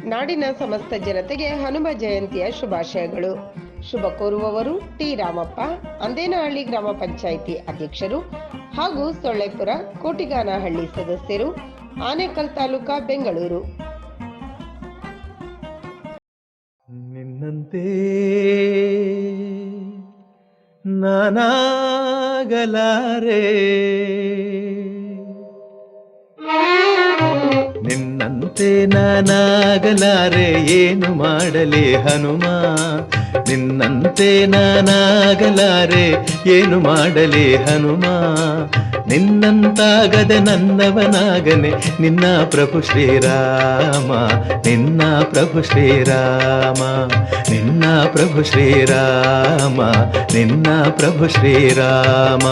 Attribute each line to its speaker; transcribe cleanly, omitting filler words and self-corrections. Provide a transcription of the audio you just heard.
Speaker 1: ನಾಡಿನ ಸಮಸ್ತ ಜನತೆಗೆ ಹನುಮ ಜಯಂತಿಯ ಶುಭಾಶಯಗಳು. ಶುಭ ಕೋರುವವರು ಟಿ ರಾಮಪ್ಪ, ಅಂದೇನಹಳ್ಳಿ ಗ್ರಾಮ ಪಂಚಾಯಿತಿ ಅಧ್ಯಕ್ಷರು ಹಾಗೂ ಸೊಳ್ಳೆಪುರ ಕೋಟಿಗಾನಹಳ್ಳಿ ಸದಸ್ಯರು, ಆನೇಕಲ್ ತಾಲೂಕಾ, ಬೆಂಗಳೂರು.
Speaker 2: ನಿನ್ನಂತೆ ನಾನಾಗಲಾರೆ, ನಿನ್ನಂತೆ ನಾನಾಗಲಾರೆ, ಏನು ಮಾಡಲಿ ಹನುಮ, ನಿನ್ನಂತೆ ನಾನಾಗಲಾರೆ, ಏನು ಮಾಡಲಿ ಹನುಮ, ನಿನ್ನಂತಾಗದೆ ನನ್ನವನಾಗನೆ, ನಿನ್ನ ಪ್ರಭು ಶ್ರೀರಾಮ, ನಿನ್ನ ಪ್ರಭು ಶ್ರೀರಾಮ, ನಿನ್ನ ಪ್ರಭು ಶ್ರೀರಾಮ, ನಿನ್ನ ಪ್ರಭು ಶ್ರೀರಾಮ.